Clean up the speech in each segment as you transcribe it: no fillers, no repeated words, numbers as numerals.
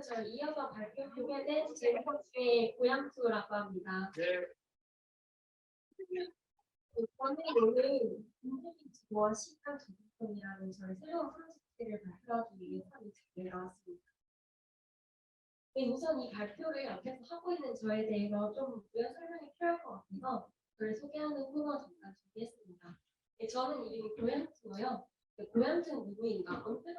저는 이어서 발표하게 된 제목주의 고향투라고 합니다. 네. 저는 오늘 인재미지와 시간 조직성이라는 저의 새로운 프로젝트를 발표하기 위해서 이 자리에 나왔습니다. 우선 이 발표를 옆에서 하고 있는 저에 대해서 좀 부연 설명이 필요할 것 같아서 저를 소개하는 코너 잠깐 준비했습니다. 저는 이름이 고향투고요. 고향투는 누구인가? 언뜻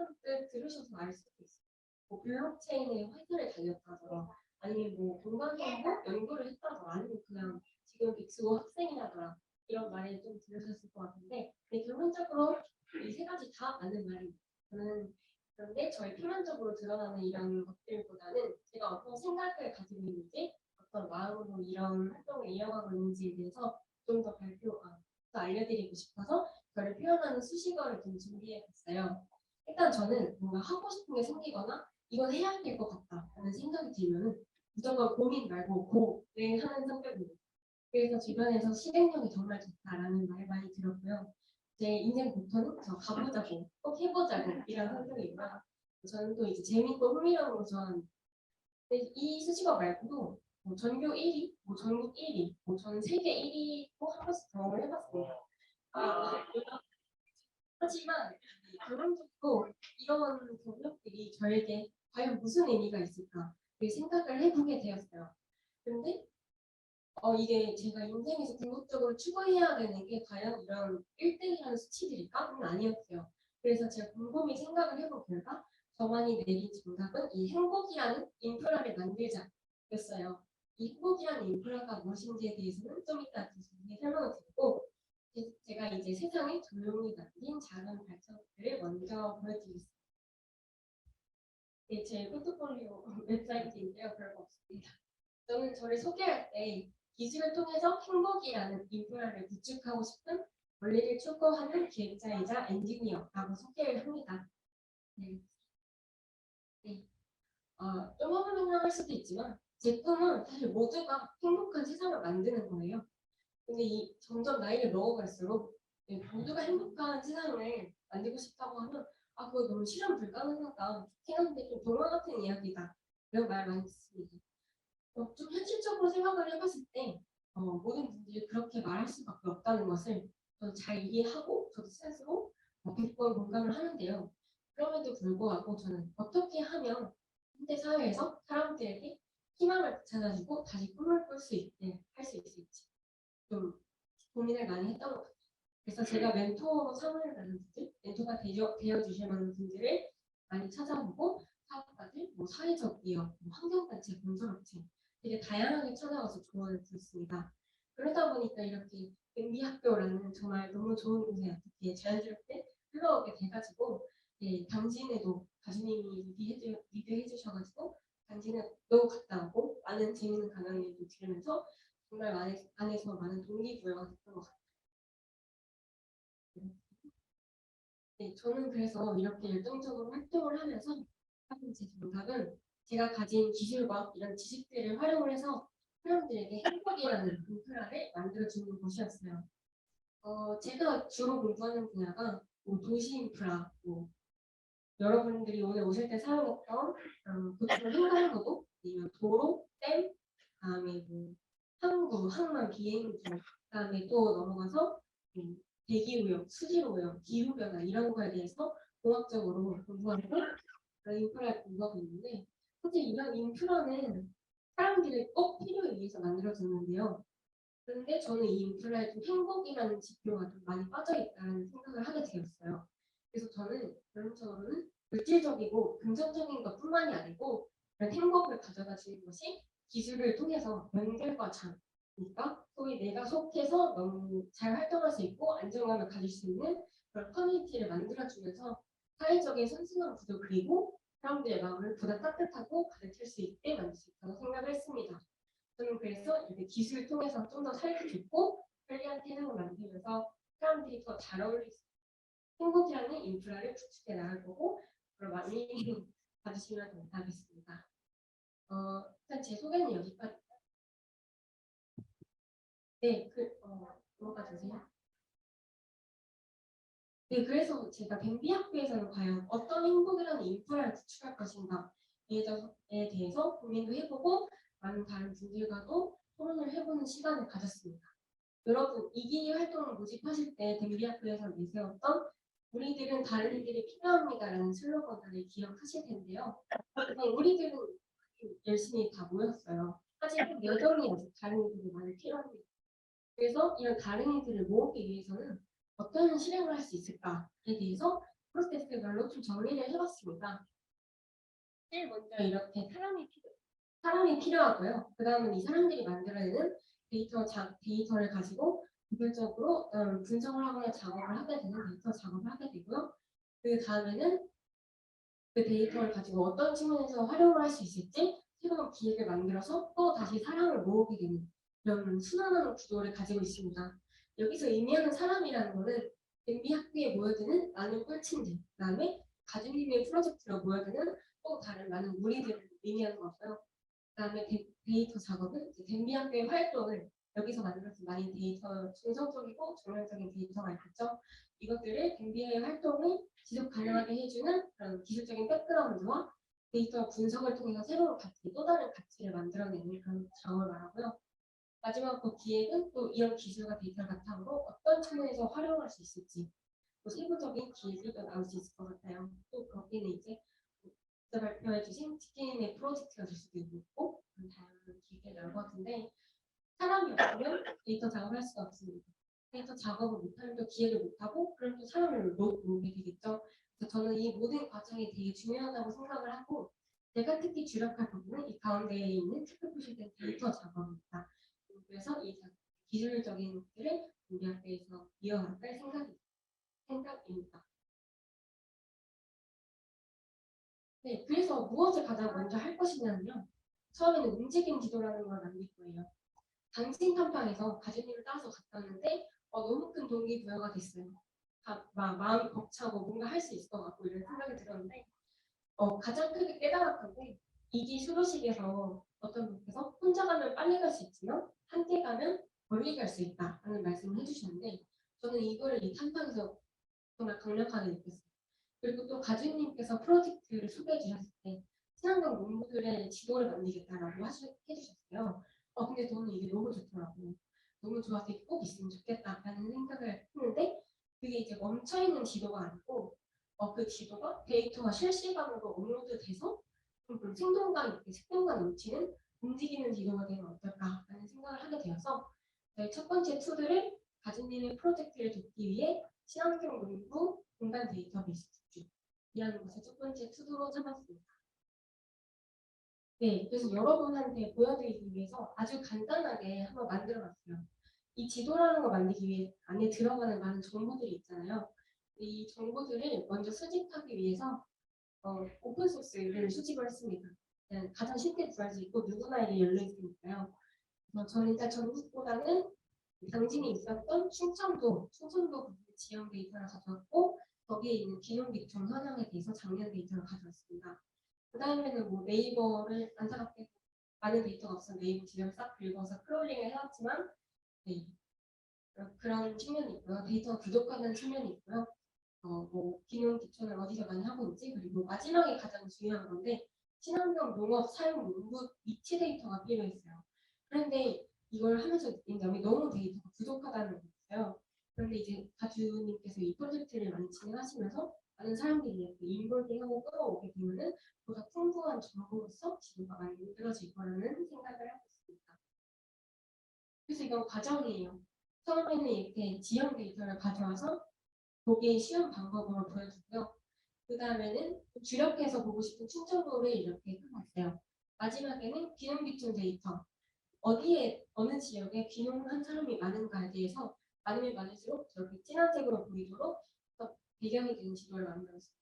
들으셔서 알 수도 있어요. 뭐 블록체인의 화살을 달렸다더라, 아니면 뭐 공간정보 연구를 했다더라, 아니면 그냥 지금 빅스고 학생이라더라, 이런 말을 좀 들으셨을 것 같은데, 결론적으로 이 세 가지 다 맞는 말입니다. 저는 그런데 저희 표면적으로 드러나는 이런 것들보다는 제가 어떤 생각을 가지고 있는지, 어떤 마음으로 이런 활동을 이어가고 있는지에 대해서 좀 더 더 알려드리고 싶어서 저를 표현하는 수식어를 좀 준비해봤어요. 일단 저는 뭔가 하고 싶은 게 생기거나 이건 해야 될 것 같다라는 생각이 들면 무조건 고민 말고 고를 하는 성격입니다. 그래서 주변에서 실행력이 정말 좋다라는 말 많이 들었고요. 제 인생 목표는 저 가보자고, 꼭 해보자고 이런 성격이고요. 저는 또 이제 재밌고 흥미로운 거 좋아합니다. 근데 이 수식어 말고도 뭐 전교 1위, 뭐 전국 1위, 뭐 전 세계 1위도 한 번씩 경험을 해봤습니다. 하지만 결론적으로 이런 경력들이 저에게 과연 무슨 의미가 있을까 생각을 해보게 되었어요. 근데 이게 제가 인생에서 궁극적으로 추구해야 되는 게 과연 이런 1등이라는 수치들일까? 는 아니었어요. 그래서 제가 곰곰이 생각을 해본 결과 저만이 내린 정답은 이 행복이라는 인프라를 만들자였어요. 이 행복이라는 인프라가 무엇인지에 대해서는 좀 이따 자세히 설명을 드리고, 제가 이제 세상에 조용히 남긴 작은 발전들을 먼저 보여드리겠습니다. 네, 제 포트폴리오 웹사이트인데요. 별거 없습니다. 저는 저를 소개할 때 기술을 통해서 행복이라는 인프라를 구축하고 싶은 원리를 추구하는 기획자이자 엔지니어라고 소개를 합니다. 네. 좀 허무맹랑할 수도 있지만 제 꿈은 사실 모두가 행복한 세상을 만드는 거예요. 근데 점점 나이를 먹어갈수록 모두가 행복한 세상을 만들고 싶다고 하면 그거 너무 실현 불가능하다. 좋긴 한데 좀 동화 같은 이야기다. 이런 말 많이 듣습니다. 좀 현실적으로 생각을 해봤을 때 모든 분들이 그렇게 말할 수밖에 없다는 것을 저도 잘 이해하고 저도 스스로 100번 공감을 하는데요. 그럼에도 불구하고 저는 어떻게 하면 현대 사회에서 사람들에게 희망을 찾아주고 다시 꿈을 꿀 수 있게 할 수 있을지 좀 고민을 많이 했던 것 같아요. 그래서 제가 멘토로 삼을 만한 분들, 멘토가 되어주실 만한 분들을 많이 찾아보고 사업가들, 뭐 사회적 기업, 뭐 환경단체, 건설업체 되게 다양하게 찾아가서 조언을 드렸습니다. 그러다 보니까 이렇게 MB학교라는 정말 너무 좋은 곳에 어떻게 자연스럽게 흘러오게 돼가지고 당진에도 가수님이 리드해 주셔가지고 당진에도 갔다 오고 많은 재밌는 강연들도 들으면서 정말 안에서 많은 동기부여가 됐던 것 같아요. 네, 저는 그래서 이렇게 열정적으로 활동을 하면서 제 정답은 제가 가진 기술과 이런 지식들을 활용을 해서 사람들에게 행복이라는 인프라를 만들어주는 것이었어요. 제가 주로 공부하는 분야가 뭐 도시 인프라, 뭐 여러분들이 오늘 오실 때 사용했던 교통 횡단보도, 아니면 도로, 댐, 다음에 뭐 항구, 항만, 비행기, 그다음에 또 넘어가서 대기오염, 수질오염, 기후변화 이런 거에 대해서 공학적으로 공부하고 인프라를 공부하고 있는데, 사실 이런 인프라는 사람들이 꼭 필요에 의해서 만들어졌는데요. 그런데 저는 이 인프라에 좀 행복이라는 지표가 좀 많이 빠져있다는 생각을 하게 되었어요. 그래서 저는 결론적으로는 물질적이고 금전적인 것뿐만이 아니고 그런 행복을 가져다 주는 것이 기술을 통해서 연결과 장이니까 소위 내가 속해서 너무 잘 활동할 수 있고 안정감을 가질 수 있는 그런 커뮤니티를 만들어주면서 사회적인 선순환 구조, 그리고 사람들의 마음을 보다 따뜻하고 가득 찰 수 있게 만들 수 있다고 생각을 했습니다. 저는 그래서 이렇게 기술을 통해서 좀 더 살기 좋고 편리한 세상을 만들면서 사람들이 더 잘 어울릴 수 있는 행복이라는 인프라를 구축해 나갈 거고, 그걸 많이 봐주시면 감사하겠습니다. 일단 제 소개는 여기까지. 네, 넘어가 주세요. 네, 그래서 제가 뱀비학교에서는 과연 어떤 행복이라는 인프라를 구축할 것인가 대해서 고민도 해보고 많은 다른 분들과도 토론을 해보는 시간을 가졌습니다. 여러분, 이기 활동을 모집하실 때 댐비학교에서 내세웠던 우리들은 다른 이들이 필요합니다라는 슬로건을 기억하실 텐데요. 우리들은 열심히 다 모였어요. 하지만 여전히 아직 다른 이들이 많이 필요합니다. 그래서 이런 다른 이들을 모으기 위해서는 어떤 실행을 할 수 있을까에 대해서 프로세스별로 좀 정리를 해봤습니다. 제일 먼저 이렇게 사람이 필요하고요. 그 다음은 이 사람들이 만들어내는 데이터를 가지고 기술적으로 분석을 하거나 작업을 하게 되는 데이터 작업을 하게 되고요. 그 다음에는 그 데이터를 가지고 어떤 측면에서 활용을 할 수 있을지 새로운 기획을 만들어서 또 다시 사람을 모으게 되는 이런 순환하는 구조를 가지고 있습니다. 여기서 의미하는 사람이라는 것은 MB 학교에 모여드는 많은 꿀친들, 그 다음에 가족님의 프로젝트로 모여드는 또 다른 많은 무리들을 의미하는 거고요. 그 다음에 데이터 작업은 댐비 학교의 활동을 여기서 만들어진 많은 데이터, 중성적이고 정량적인 데이터가 있겠죠. 이것들을 댐비의 활동을 지속 가능하게 해주는 그런 기술적인 백그라운드와 데이터 분석을 통해서 새로운 가치, 또 다른 가치를 만들어내는 그런 작업을 말하고요. 마지막 그 기획은 또 이런 기술과 데이터를 바탕으로 어떤 측면에서 활용할 수 있을지 또 세부적인 기획이 또 나올 수 있을 것 같아요. 또 거기는 이제 발표해 주신 치킨의 프로젝트가 될 수도 있고 다양한 기획이 나올 것 같은데 사람이 없으면 데이터 작업을 할 수가 없습니다. 데이터 작업을 못하면 또 기획을 못하고 그럼 또 사람을 모으게 되겠죠. 그래서 저는 이 모든 과정이 되게 중요하다고 생각을 하고 제가 특히 주력할 부분은 이 가운데에 있는 체크 표시된 데이터 작업입니다. 그래서 이 기술적인 것들을 우리 학교에서 이어갈 생각입니다. 네, 그래서 무엇을 가장 먼저 할 것이냐면요. 처음에는 움직임 지도라는 걸 만들 거예요. 당신 탐방에서 가족님을 따라서 갔다 왔는데 너무 큰 동기부여가 됐어요. 마음이 벅차고 뭔가 할 수 있을 것 같고 이런 생각이 들었는데 가장 크게 깨달았던 게 이기 수료식에서 어떤 분께서 혼자 가면 빨리 갈 수 있지만 함께 가면 멀리 갈 수 있다라는 말씀을 해주셨는데 저는 이거를 이 탐방에서 정말 강력하게 느꼈어요. 그리고 또 가주님께서 프로젝트를 소개해 주셨을 때 친환경 농부들의 지도를 만들겠다라고 해주셨어요. 근데 저는 이게 너무 좋더라고요. 너무 좋아서 이게 꼭 있으면 좋겠다라는 생각을 했는데 그게 이제 멈춰있는 지도가 아니고 그 지도가 데이터가 실시간으로 업로드돼서 좀 생동감 있게 생동감 넘치는 움직이는 지도가 되면 어떨까라는 생각을 하게 되어서 저희 첫 번째 툴을 가주님의 프로젝트를 돕기 위해 친환경 농부 공간 데이터베이스 구축이라는 것을 첫 번째 툴로 잡았습니다. 네, 그래서 여러분한테 보여드리기 위해서 아주 간단하게 한번 만들어봤어요. 이 지도라는 걸 만들기 위해 안에 들어가는 많은 정보들이 있잖아요. 이 정보들을 먼저 수집하기 위해서 오픈소스를 수집을 했습니다. 가장 쉽게 구할 수 있고 누구나 이게 열려 있으니까요. 저는 일단 전국보다는 당진이 있었던 충청도 지역 데이터를 가져왔고 거기에 있는 기농기촌 현황에 대해서 작년 데이터를 가져왔습니다. 그 다음에는 뭐 네이버를 안타깝게 많은 데이터가 없어 네이버 지도를 싹 긁어서 크롤링을 해왔지만 네, 그런 측면이 있고요. 데이터가 부족하다는 측면이 있고요. 뭐 기능 기초를 어디서 많이 하고 있지 그리고 마지막에 가장 중요한 건데 친환경 농업 사용 농부 위치 데이터가 필요했어요. 그런데 이걸 하면서 느낀 점이 너무 데이터가 부족하다는 거였어요. 그런데 이제 가주님께서 이 프로젝트를 많이 진행하시면서 많은 사람들이 이렇게 인볼딩하고 끌어오게 되면은 보다 풍부한 정보로서 지도가 많이 만들어질 거라는 생각을 하고 있습니다. 그래서 이건 과정이에요. 처음에는 이렇게 지형 데이터를 가져와서 보기 쉬운 방법으로 보여주고요. 그 다음에는 주력해서 보고 싶은 충청도를 이렇게 해봤어요. 마지막에는 귀농귀촌 데이터. 어디에 어느 지역에 귀농한 사람이 많은가에 대해서 많으면 많을수록 저렇게 진한 색으로 보이도록 배경이 되는 지도를 만들었어요.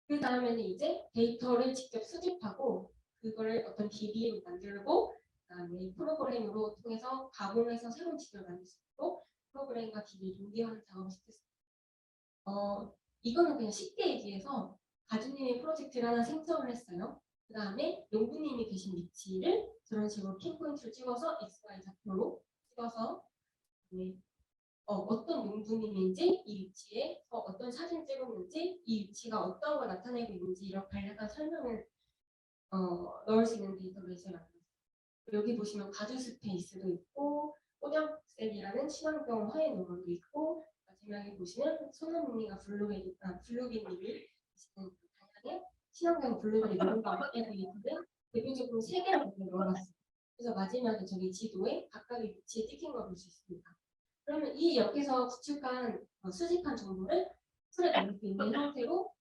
그 다음에는 이제 데이터를 직접 수집하고 그거를 어떤 DB로 만들고 그다음에 프로그램으로 통해서 가공해서 새로운 지도를 만들 수 있고 프로그램과 DB 연계하는 작업을 시켰습니다. 이거는 그냥 쉽게 얘기해서 가주님의 프로젝트를 하나 생성을 했어요. 그 다음에 농부님이 계신 위치를 저런 식으로 핀포인트를 찍어서 XY 좌표로 찍어서 어떤 농부님인지 이 위치에 어떤 사진 찍었는지 이 위치가 어떤 걸 나타내고 있는지 이런 간략한 설명을 넣을 수 있는 데이터베이스를 만들었어요. 여기 보시면 가주 스페이스도 있고 꼬냑셀이라는 친환경 화해 농원도 있고 마지막에 보시면 소나무님과 블루빈님이 계시는 다양한 친환경 블루베리 농가에 데이터를 대표적으로 3개를 넣어놨어요. 그래서 마지막에 저기 지도에 각각의 위치에 찍힌 걸 볼 수 있습니다. 그러면 이 역에서 구축한 수집한 정보를 풀에 넣을 수 있는 형태로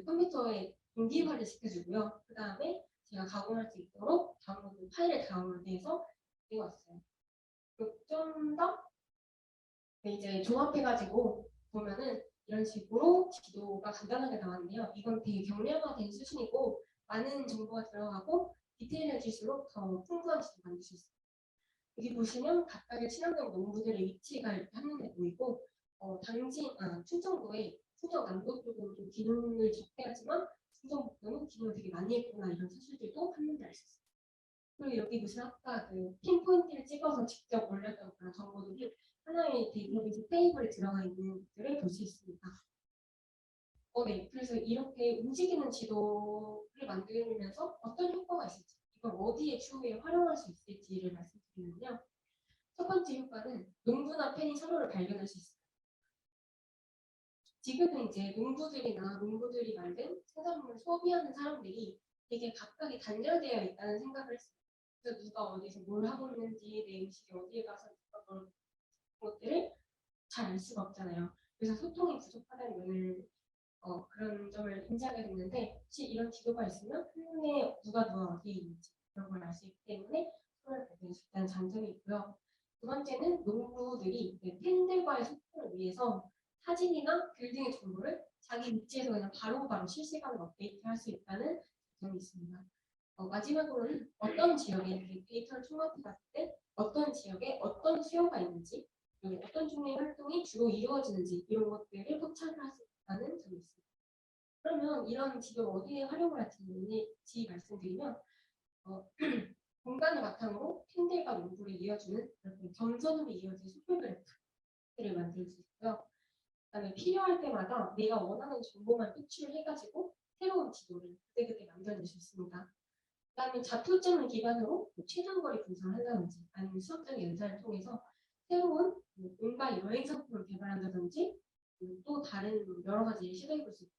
컴퓨터에 동기화를 시켜주고요. 그 다음에 제가 가공할 수 있도록 파일을 다운로드해서 해왔어요. 좀 더 이제 종합해가지고 보면은 이런 식으로 지도가 간단하게 나왔는데요. 이건 되게 경량화된 수준이고 많은 정보가 들어가고 디테일해질수록 더 풍부한 지도 만들 수 있어요. 여기 보시면 각각의 친환경 농부들의 위치가 이렇게 한눈에 보이고 충청도에 충청 남도 쪽은 좀 기능을 적대하지만 충청북도는 기능을 되게 많이 했구나 이런 사실들도 한눈에 알 수 있어요. 그리고 여기 보시면 아까 그 핀포인트를 찍어서 직접 올렸던 그런 정보들이 하나의 데이터베이스 테이블에 들어가 있는 것들을 볼 수 있습니다. 네. 그래서 이렇게 움직이는 지도를 만들면서 어떤 효과가 있을지, 이걸 어디에 추후에 활용할 수 있을지를 말씀드리면요. 첫 번째 효과는 농부나 팬이 서로를 발견할 수 있어요. 지금은 이제 농부들이 만든 생산물을 소비하는 사람들이 되게 각각이 단절되어 있다는 생각을 했어요. 그래서 누가 어디서 뭘 하고 있는지, 내 음식이 어디에 가서 누가 그런 것들을 잘 알 수가 없잖아요. 그래서 소통이 부족하다는 면을 그런 점을 인지하게 됐는데 혹시 이런 지도가 있으면 한눈에 누가 어디에 있는지 그런 걸 알 수 있기 때문에 서로를 발견할 수 있다는 장점이 있고요. 두 번째는 농부들이 팬들과의 소통을 위해서 사진이나 글 등의 정보를 자기 위치에서 그냥 바로바로 실시간으로 업데이트할 수 있다는 점이 있습니다. 마지막으로는 어떤 지역에 데이터를 총합해 봤을 때 어떤 지역에 어떤 수요가 있는지 그리고 어떤 종류의 활동이 주로 이루어지는지 이런 것들을 포착을 할 수 있다는 점이 있습니다. 그러면 이런 지도를 어디에 활용을 할지 말씀드리면 공간을 바탕으로 팬들과 농부를 이어주는 이렇게 점선으로 이어진 소표 그래프를 만들 수 있고요. 그다음에 필요할 때마다 내가 원하는 정보만 표출해가지고 새로운 지도를 그때그때 만들어낼 수 있습니다. 그다음에 좌표점을 기반으로 최단거리 분석을 한다든지 아니면 수학적인 연산을 통해서 새로운 뭔가 여행 상품을 개발한다든지 또 다른 여러 가지 시도해볼 수 있고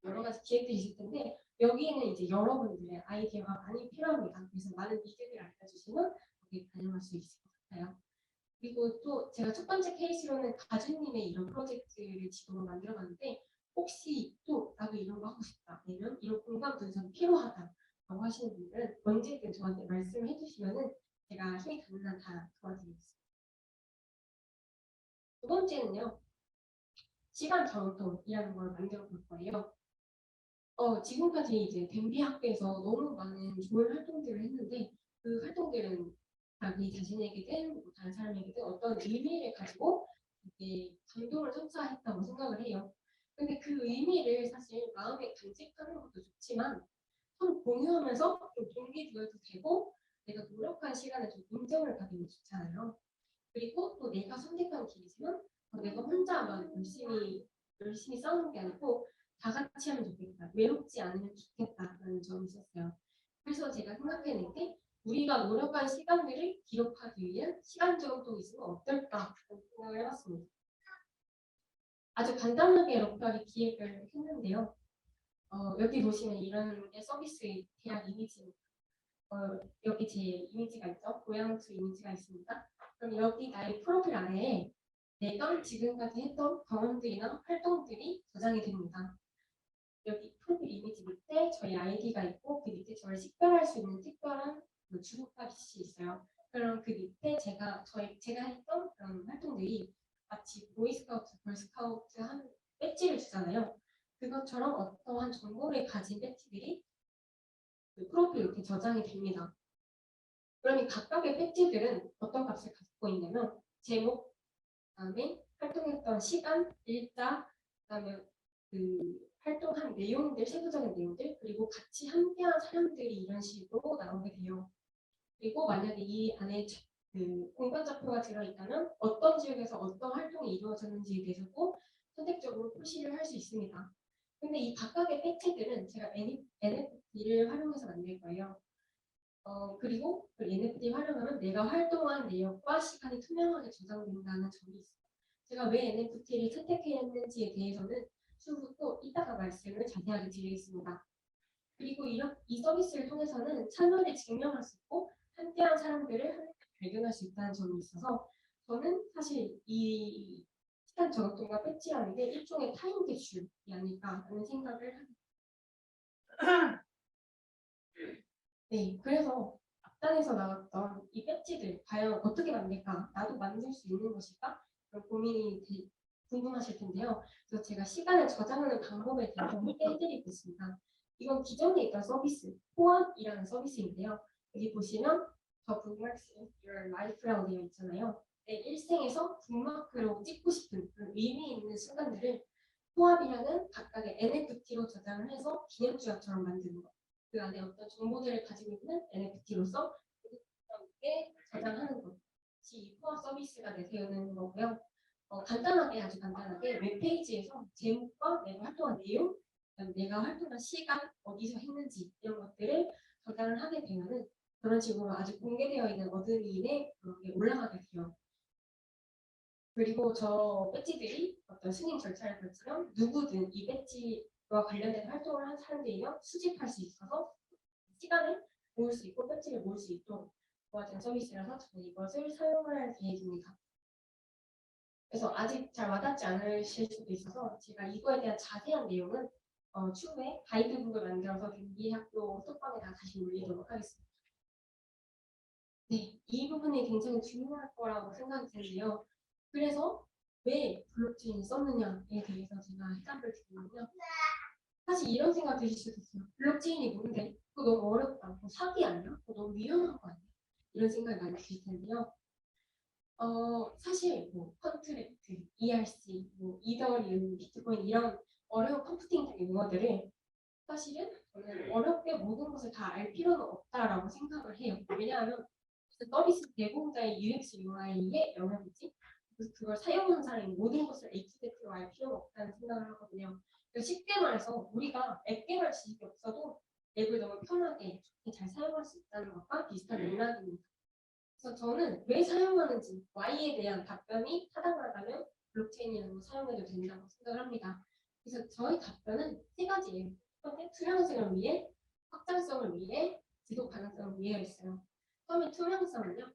여러 가지 기획들이 있을 텐데 여기에는 이제 여러분들의 아이디어가 많이 필요합니다. 그래서 많은 미드를 알려주시면 거기에 반영할 수 있을 것 같아요. 그리고 또 제가 첫 번째 케이스로는 가주님의 이런 프로젝트를 지도로 만들어봤는데 혹시 또 나도 이런 거 하고 싶다 아니면 이런 공간 분석이 필요하다 라고 하시는 분들은 언제든 저한테 말씀을 해주시면 제가 힘이 닿는 한 다 도와드리겠습니다. 두 번째는요. 시간 정통이라는 걸 만들어 볼 거예요. 지금까지 이제 댐비 학교에서 너무 많은 좋은 활동들을 했는데 그 활동들은 자기 자신에게든 뭐 다른 사람에게든 어떤 의미를 가지고 이게 감동을 선사했다고 생각을 해요. 근데 그 의미를 사실 마음에 간직하는 것도 좋지만 서로 공유하면서 좀 동기부여도 되고 내가 노력한 시간에 좀 인정을 받으면 좋잖아요. 그리고 또 내가 선택한 길이지만 내가 혼자 막 열심히 싸우는 게 아니고 다 같이 하면 좋겠다. 외롭지 않으면 좋겠다라는 점이 있었어요. 그래서 제가 생각해낸 게 우리가 노력한 시간들을 기록하기 위한 시간 정도 있으면 어떨까 생각을 해봤습니다. 아주 간단하게 러프하게 기획을 했는데요. 여기 보시면 이런 게 서비스의 대략 이미지입니다. 여기 제 이미지가 있죠. 고양수 이미지가 있습니다. 그럼 여기 나의 프로필 안에 내가 지금까지 했던 경험들이나 활동들이 저장이 됩니다. 여기 프로필 이미지 밑에 저희 아이디가 있고 그 밑에 저를 식별할 수 있는 특별한 주목값이 있어요. 그럼 그 밑에 제가 했던 그런 활동들이 마치 보이스카우트, 걸스카우트 하는 배지를 주잖아요. 그것처럼 어떠한 정보를 가진 배지들이 그 프로필 이렇게 저장이 됩니다. 그러면 각각의 배지들은 어떤 값을 갖고 있냐면 제목, 그다음에 활동했던 시간, 일자, 그다음에 그 활동한 내용들, 세부적인 내용들, 그리고 같이 함께한 사람들이 이런 식으로 나오게 돼요. 그리고 만약에 이 안에 공간 좌표가 들어있다면 어떤 지역에서 어떤 활동이 이루어졌는지에 대해서도 선택적으로 표시를 할 수 있습니다. 근데 이 각각의 패치들은 제가 NFT를 활용해서 만들 거예요. 그리고 그 NFT 활용하면 내가 활동한 내역과 시간이 투명하게 저장된다는 점이 있어요. 제가 왜 NFT를 선택했는지에 대해서는 추후 또 이따가 말씀을 자세하게 드리겠습니다. 그리고 이 서비스를 통해서는 참여를 증명할 수 있고 함께한 사람들을 함께 발견할 수 있다는 점이 있어서 저는 사실 이 시간 저격통과 배치라는 게 일종의 타임 대출이 아닐까라는 생각을 합니다. 네, 그래서 앞단에서 나왔던 이 배지들 과연 어떻게 만들까? 나도 만들 수 있는 것일까? 그런 고민이 궁금하실 텐데요. 그래서 제가 시간을 저장하는 방법에 대해서 해드리고 있습니다. 이건 기존에 있던 서비스, 포함이라는 서비스인데요. 여기 보시면 저 북마크스 your life라고 되어 있잖아요. 내 일생에서 북마크로 찍고 싶은 그런 의미 있는 순간들을 포함이라는 각각의 NFT로 저장을 해서 기념주약처럼 만드는 것. 그 안에 어떤 정보들을 가지고 있는 NFT로서 함께 저장하는 것이 포함 서비스가 내세우는 거고요. 간단하게 아주 간단하게 웹페이지에서 제목과 내가 활동한 내용, 내가 활동한 시간, 어디서 했는지 이런 것들을 저장을 하게 되면은 그런 식으로 아주 공개되어 있는 어드민에 그렇게 올라가게 돼요. 그리고 저 배지들이 어떤 승인 절차를 거치면 누구든 이 배지와 관련된 활동을 한 사람들이면 수집할 수 있어서 시간을 모을 수 있고 배지를 모을 수 있도록 도와준 서비스라서 저는 이것을 사용할 계획입니다. 그래서 아직 잘 와닿지 않으실 수도 있어서 제가 이거에 대한 자세한 내용은 추후에 가이드북을 만들어서 경기학교 톡방에다 다시 올리도록 하겠습니다. 네, 이 부분이 굉장히 중요할 거라고 생각이 드는데요. 그래서 왜 블록체인을 썼느냐에 대해서 제가 해답을 드리면요. 사실 이런 생각 드실 수도 있어요. 블록체인이 뭔데? 그거 너무 어렵다. 사기 아니야? 그거 너무 위험한 거 아니야? 이런 생각이 많이 드실 텐데요. 사실 뭐 컨트랙트, ERC, 뭐 이더리움, 비트코인 이런 어려운 컴퓨팅적인 용어들을 사실은 저는 어렵게 모든 것을 다 알 필요는 없다라고 생각을 해요. 왜냐하면 서비스 제공자의 UX, UI의 영역이지 그걸 사용하는 사람이 모든 것을 HZ로 알 필요가 없다는 생각을 하거든요. 쉽게 말해서 우리가 앱 개발 지식이 없어도 앱을 너무 편하게 좋게 잘 사용할 수 있다는 것과 비슷한 맥락입니다. 그래서 저는 왜 사용하는지 Y에 대한 답변이 타당하다면 블록체인이라는 걸 사용해도 된다고 생각을 합니다. 그래서 저의 답변은 세 가지예요. 첫 번째, 투명성을 위해, 확장성을 위해, 지속 가능성을 위해였어요. 처음에 투명성은요.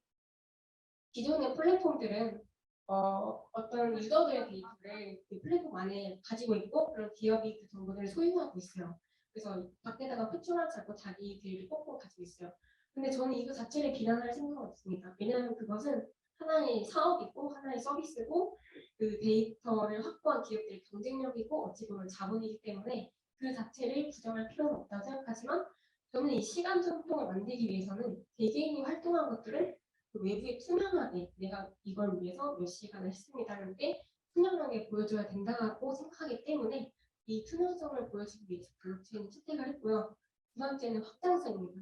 기존의 플랫폼들은 어떤 유저들의 데이터를 그 플랫폼 안에 가지고 있고 그런 기업이 그 정보들을 소유하고 있어요. 그래서 밖에다가 표출하지 않고 자기들이 꼭 가지고 있어요. 근데 저는 이거 자체를 비난할 생각은 없습니다. 왜냐하면 그것은 하나의 사업이고 하나의 서비스고 그 데이터를 확보한 기업들의 경쟁력이고 어찌 보면 자본이기 때문에 그 자체를 부정할 필요는 없다고 생각하지만 저는 이 시간 전통을 만들기 위해서는 개개인이 활동한 것들을 그 외부에 투명하게 내가 이걸 위해서 몇 시간을 했습니다라는 게 투명하게 보여줘야 된다고 생각하기 때문에 이 투명성을 보여주기 위해서 블록체인을 채택을 했고요. 두 번째는 확장성입니다.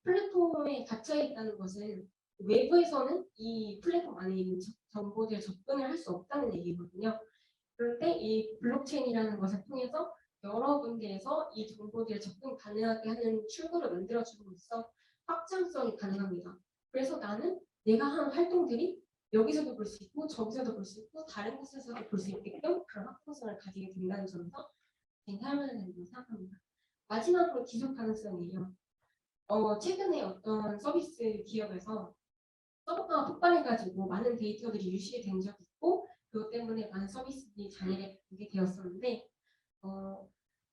플랫폼에 갇혀 있다는 것은 외부에서는 이 플랫폼 안에 있는 정보들을 접근을 할 수 없다는 얘기거든요. 그런데 이 블록체인이라는 것을 통해서 여러 군데에서 이 정보들을 접근 가능하게 하는 출구를 만들어줌으로써 확장성이 가능합니다. 그래서 나는 내가 한 활동들이 여기서도 볼 수 있고 저기서도 볼 수 있고 다른 곳에서도 볼 수 있게끔 그런 확장성을 가지게 된다는 점에서 괜찮은 된다고 생각합니다. 마지막으로 지속 가능성이에요. 최근에 어떤 서비스 기업에서 서버가 폭발해가지고 많은 데이터들이 유실된 적이 있고 그것 때문에 많은 서비스들이 장애를 받게 되었었는데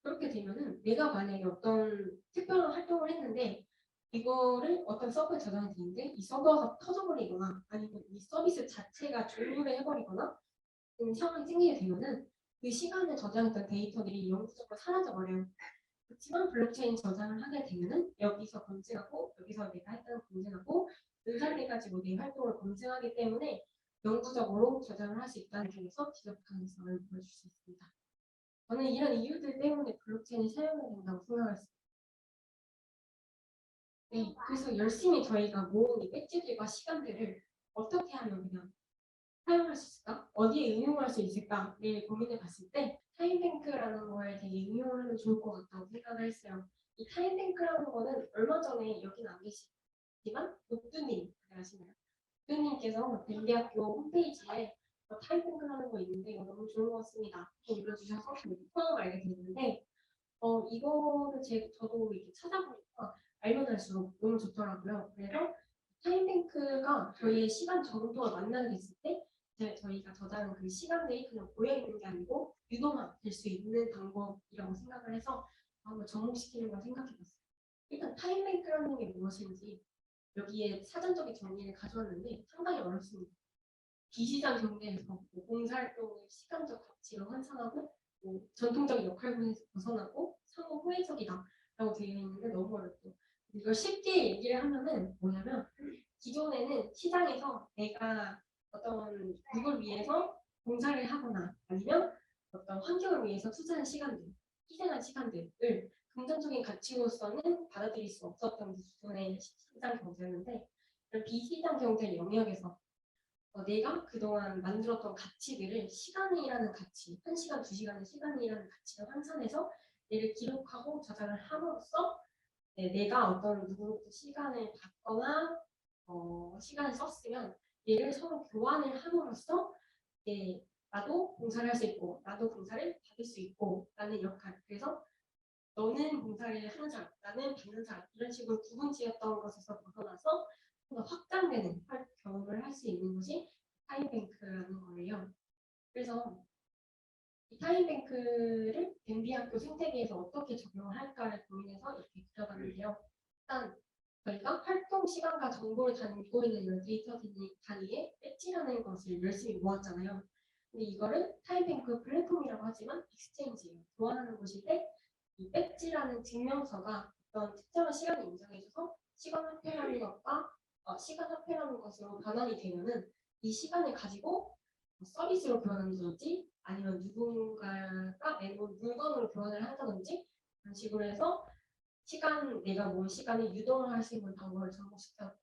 그렇게 되면은 내가 만약에 어떤 특별한 활동을 했는데 이거를 어떤 서버에 저장이 되는데 이 서버가 터져버리거나 아니면 이 서비스 자체가 종료를 해버리거나 상황이 생기게 되면은 그 시간에 저장했던 데이터들이 영구적으로 사라져버려요. 그렇지만 블록체인 저장을 하게 되면은 여기서 검증하고 여기서 내가 했던 검증하고 분산돼가지고 내 활동을 검증하기 때문에 영구적으로 저장을 할 수 있다는 점에서 지속 가능성을 보여줄 수 있습니다. 저는 이런 이유들 때문에 블록체인을 사용해야 된다고 생각했습니다. 네, 그래서 열심히 저희가 모은 이 배지들과 시간들을 어떻게 하면 그냥 사용할 수 있을까? 어디에 응용할 수 있을까를 고민해 봤을 때 타임뱅크라는 걸 되게 응용을 하면 좋을 것 같다고 생각을 했어요. 이 타임뱅크라는 거는 얼마 전에 여기는 안 계시지만 녹두님 아시나요? 녹두님께서 밴대학교 홈페이지에 타임뱅크라는 거 있는데 이거 너무 좋은 것 같습니다. 올려주셔서 처음 알게 됐는데 이거를 저도 이렇게 찾아보니까 알면 할수록 너무 좋더라고요. 그래서 타임뱅크가 저희의 시간 정도와 만나게 됐을 때 이제 저희가 저장한 그 시간들이 그냥 모여 있는 게 아니고 유동화될 수 있는 방법이라고 생각을 해서 한번 접목시키는 걸 생각해봤어요. 일단 타임뱅크라는 게 무엇인지 여기에 사전적인 정리를 가져왔는데 상당히 어렵습니다. 비시장 경제에서 봉사활동의 시간적 가치를 환산하고 전통적인 역할분에서 벗어나고 상호 호혜적이다라고 되어 있는데 너무 어렵고 이걸 쉽게 얘기를 하면은 뭐냐면 기존에는 시장에서 내가 어떤 누굴 위해서 봉사를 하거나 아니면 어떤 환경을 위해서 투자한 시간들, 희생한 시간들을 금전적인 가치로서는 받아들일 수 없었던 기존의 시장 경제였는데 비시장 경제 영역에서 내가 그동안 만들었던 가치들을 시간이라는 가치, 1시간, 2시간의 시간이라는 가치를 환산해서 얘를 기록하고 저장을 함으로써 내가 어떤 누구로부터 시간을 받거나 시간을 썼으면 얘를 서로 교환을 함으로써 나도 봉사를 할 수 있고 나도 봉사를 받을 수 있고 라는 역할. 그래서 너는 봉사를 하는 사람, 나는 받는 사람 이런 식으로 구분지었던 것에서 벗어나서 확장되는 경험을 할 수 있는 것이 타임뱅크라는 거예요. 그래서 이 타임뱅크를 댄비학교 생태계에서 어떻게 적용을 할까를 고민해서 이렇게 그려봤는데요. 일단 저희가 활동 시간과 정보를 담고 있는 이런 데이터 단위에 배지라는 것을 열심히 모았잖아요. 근데 이거를 타임뱅크 플랫폼이라고 하지만 익스체인지예요. 교환하는 곳인데 이 배지라는 증명서가 어떤 특정한 시간을 인정해줘서 시간 화폐라는 것과 시간 화폐라는 것으로 변환이 되면은 이 시간을 가지고 서비스로 교환한다든지 아니면 누군가가 내놓은 물건으로 교환을 한다든지 그런 식으로 해서 내가 모은 시간을 유동을 할 수 있는 방법을 접목시켜.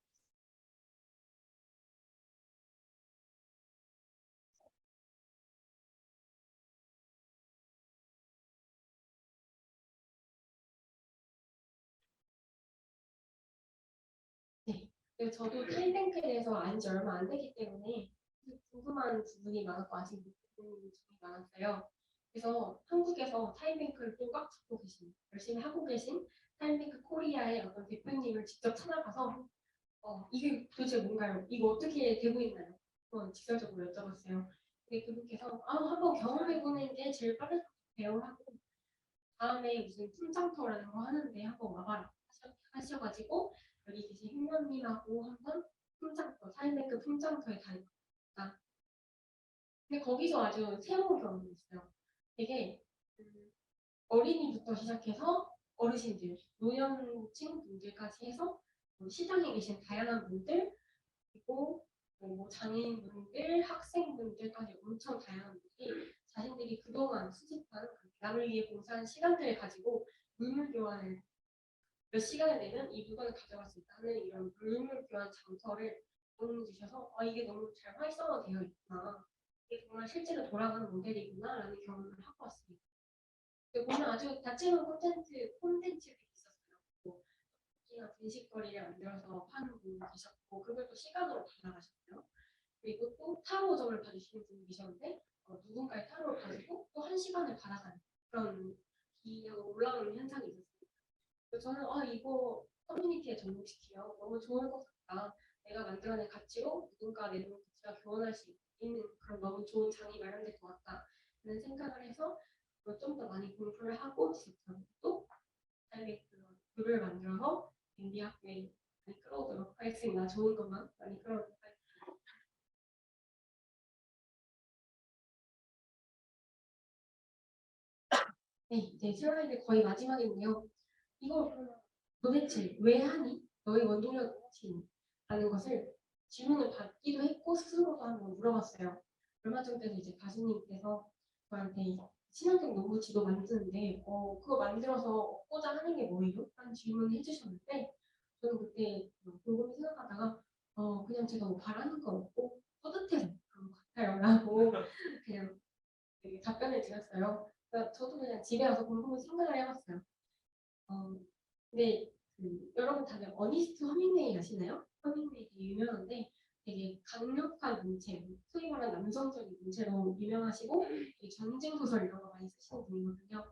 네. 그리고 저도 타임뱅크에 대해서 안 지 얼마 안 되기 때문에 궁금한 부분이 많았고 아직 못 본 부분이 많았어요. 그래서 한국에서 타임뱅크를 또 꽉 잡고 계신, 열심히 하고 계신 타임뱅크 코리아의 어떤 대표님을 직접 찾아가서 이게 도대체 뭔가요? 이거 어떻게 되고 있나요? 한번 직설적으로 여쭤봤어요. 근데 그분께서 한번 경험해보는 게 제일 빠를 것 같아요 하고 다음에 무슨 품장터라는 거 하는데 한번 와봐라 하셔가지고 여기 계신 휘머님하고 한번 품장터, 타임뱅크 품장터에 다녔다. 근데 거기서 아주 새로운 경험이 있어요. 되게 어린이부터 시작해서 어르신들, 노년층 분들까지 해서 시장에 계신 다양한 분들 그리고 장애인분들, 학생분들까지 엄청 다양한 분들이 자신들이 그동안 수집한 남을 위해 봉사한 시간들을 가지고 물물 교환을 몇 시간을 내면 이 물건을 가져갈 수 있다는 이런 물물 교환 장터를 공유해 주셔서 이게 너무 잘 활성화되어 있구나. 이게 정말 실제로 돌아가는 모델이구나라는 경험을 하고 왔습니다. 보면 아주 다채로운 콘텐츠들이 있었어요. 특히나 분식거리를 만들어서 파는 분이 계셨고 그걸 또 시간으로 받아가셨고요. 그리고 또 타로점을 봐주시는 분이 계셨는데 누군가의 타로를 가지고 또 1시간을 받아가는 그런 기회가 올라오는 현상이 있었습니다. 그래서 저는 이거 커뮤니티에 접목시키면 너무 좋을 것 같다. 내가 만들어낸 가치로 누군가 내놓은 가치가 교환할 수 있는 그런 너무 좋은 장이 마련될 것 같다. 라는 생각을 해서 좀 더 많이 공부를 하고 지속적으로 또 삶의 글을 만들어서 인디학교에 많이 끌어오도록 하겠습니다. 좋은 것만 많이 끌어오도록 하겠습니다. 네, 이제 슬라이드 거의 마지막인데요. 이걸 도대체 왜 하니? 너의 원동력은 무엇이니? 라는 것을 질문을 받기도 했고 스스로도 한번 물어봤어요. 얼마 전에도 이제 가수님께서 저한테 친환경 농구 지도 만드는데 그거 만들어서 얻고자 하는 게 뭐예요? 라는 질문을 해주셨는데 저는 그때 곰곰이 생각하다가 그냥 제가 뭐 바라는 건 없고 뿌듯해서 그런 것 같아요라고 그냥 되게 답변을 드렸어요. 그러니까 저도 그냥 집에 와서 곰곰이 생각을 해봤어요. 근데 여러분 다들 어니스트 허밍웨이 아시나요? 허밍웨이 되게 유명한데 되게 강력한 문체, 소위 말하는 남성적인 문체로 유명하시고 전쟁 소설 이런 거 많이 쓰시는 분이거든요.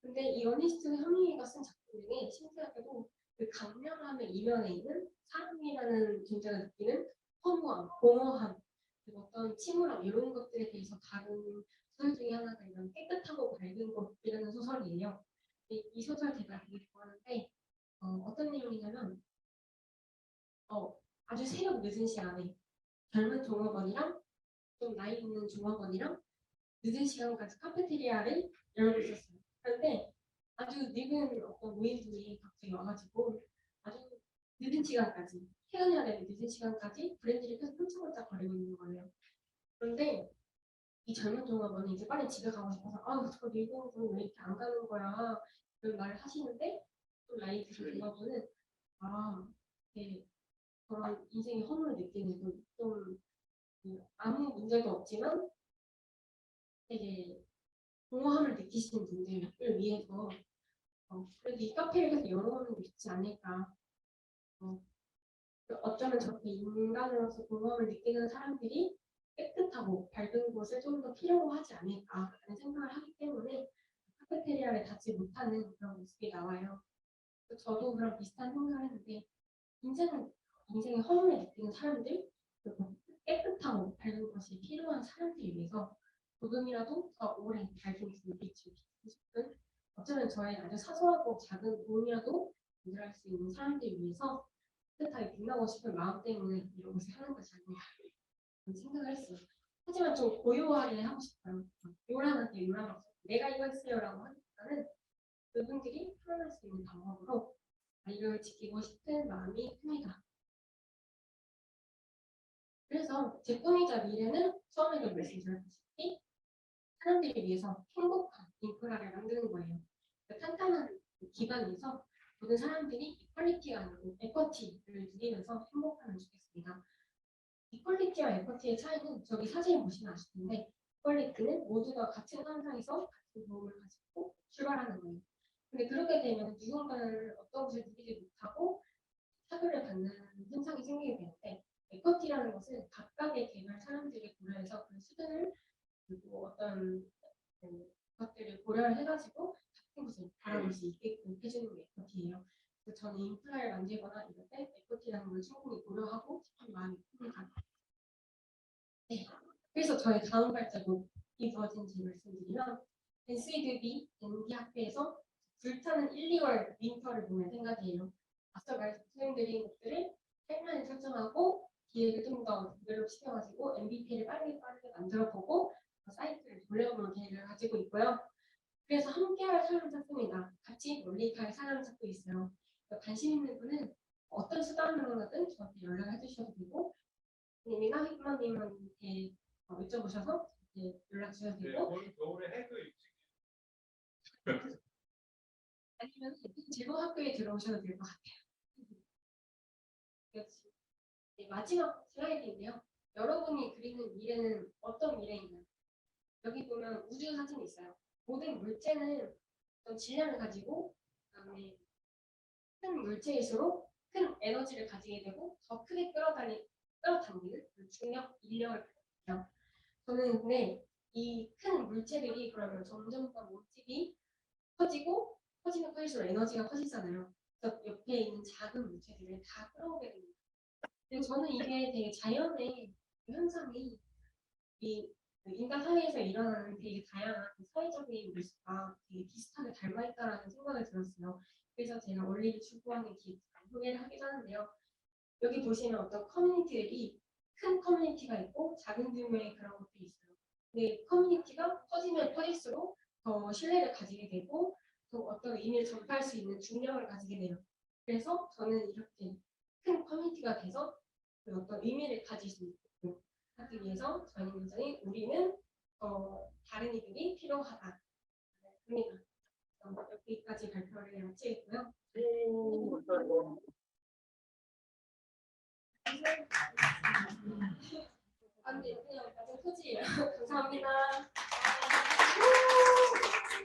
근데 이 어니스트 허밍웨이가 쓴 작품 중에 신기하게도 그 강렬함의 이면에 있는 사랑이라는 존재가 느끼는 허무함, 공허함, 그리고 어떤 침울함 이런 것들에 대해서 다룬 소설 중에 하나가 이런 깨끗하고 밝은 곳이라는 소설이에요. 이 소설 제가 되게 좋아하는데 어떤 내용이냐면 아주 새벽 늦은 시간에 젊은 종업원이랑 좀 나이 있는 종업원이랑 늦은 시간까지 카페테리아를 열고 있었어요. 그런데 아주 늙은 어떤 노인분이 갑자기 와가지고 아주 늦은 시간까지 퇴근해야 되는 늦은 시간까지 브랜디를 계속 훌쩍훌쩍 거리고 있는 거예요. 그런데 이 젊은 종업원이 이제 빨리 집에 가고 싶어서 저 늙은 분 왜 이렇게 안 가는 거야 그런 말을 하시는데 또 나이 드신 종업원은 이게 그런 인생의 허물을 느끼는 좀 아무 문제도 없지만 되게 공허함을 느끼시는 분들을 위해서 그래도 이 카페를 계속 열어놓는 게 좋지 않을까. 어쩌면 저렇게 인간으로서 공허함을 느끼는 사람들이 깨끗하고 밝은 곳을 좀 더 필요로 하지 않을까라는 생각을 하기 때문에 카페테리아를 닫지 못하는 그런 모습이 나와요. 저도 그런 비슷한 생각을 했는데 인생의 허물을 느끼는 사람들 그리고 깨끗하고 밝은 것이 필요한 사람들을 위해서 조금이라도 더 오래 밝은 모습을 비추고 싶은 어쩌면 저의 아주 사소하고 작은 도움이라도 만들어갈 수 있는 사람들을 위해서 깨끗하게 빛나고 싶은 마음 때문에 이런 것을 하는 것이 아닌가 생각을 했어요. 하지만 좀 고요하게 하고 싶어요. 요란하게 요란하게 내가 이거 했어요라고 하기보다는 그분들이 표현할 수 있는 방법으로 자유를 지키고 싶은 마음이 큽니다. 그래서 제 꿈이자 미래는 처음에도 말씀드렸다시피 사람들을 위해서 행복한 인프라를 만드는 거예요. 탄탄한 기반에서 모든 사람들이 이퀄리티가 아니고 에쿼티를 누리면서 행복함을 주겠습니다. 이퀄리티와 에쿼티의 차이는 저기 사진 보시면 아실 텐데 이퀄리티는 모두가 같은 환상에서 같은 도움을 가지고 출발하는 거예요. 근데 그렇게 되면 누군가는 어떤 것을 누리지 못하고 차별을 받는 현상이 생기게 되는데 에쿼티라는 것은 각각의 개별 사람들이 고려해서 그 수준을 그리고 어떤 것들을 고려를 해가지고 같은 것을 바라볼 수 있게끔 해주는 게 에쿼티예요. 그래서 저는 인프라를 만들거나 이럴 때 에쿼티라는 걸 충분히 고려하고 싶은 마음이 큽니다. 네. 그래서 저의 다음 발자국이 무엇인지 말씀드리면 NCDB ND 학교에서 불타는 1, 2월 윈터를 보면 생각이에요. 앞서 말씀드린 것들을 타임라인 설정하고 기획을 좀 더 디벨롭 시켜가지고 MVP를 빠르게 만들어보고 사이트를 돌려보는 계획을 가지고 있고요. 그래서 함께할 사람 찾습니다. 같이 멀리 갈 사람 찾고 있어요. 관심 있는 분은 어떤 수단으로든 저한테 연락을 해주셔도 되고 님이나 휘프님한테 여쭤보셔서 연락 주셔도 되고 겨울에 해그 아니면 제로 학교에 들어오셔도 될 것 같아요. 네, 마지막 슬라이드인데요. 여러분이 그리는 미래는 어떤 미래인가요? 여기 보면 우주 사진이 있어요. 모든 물체는 어떤 질량을 가지고 그다음에 큰 물체일수록 큰 에너지를 가지게 되고 더 크게 끌어당기는 중력, 인력을 가져요. 저는 근데 이 큰 물체들이 그러면 점점 더 몸집이 커지고 커지면 커질수록 에너지가 커지잖아요. 그래서 옆에 있는 작은 물체들을 다 끌어오게 됩니다. 근데 저는 이게 되게 자연의 현상이 이 인간 사회에서 일어나는 되게 다양한 사회적인 모습과 되게 비슷하게 닮아 있다라는 생각을 들었어요. 그래서 제가 원리를 추구하는 기획 소개를 하기도 하는데요. 여기 보시면 어떤 커뮤니티들이 큰 커뮤니티가 있고 작은 규모의 그런 것들이 있어요. 근데 커뮤니티가 커지면 커질수록 더 신뢰를 가지게 되고 또 어떤 의미를 전파할 수 있는 중력을 가지게 돼요. 그래서 저는 이렇게 큰 커뮤니티가 돼서 그 어떤 의미를 가질 수 있고 하기 위해서 저희 굉장히 우리는 다른 이들이 필요하다. 합니다. 여기까지 발표를 마치겠고요. 안 돼, 그냥 가진 토지예요. 감사합니다.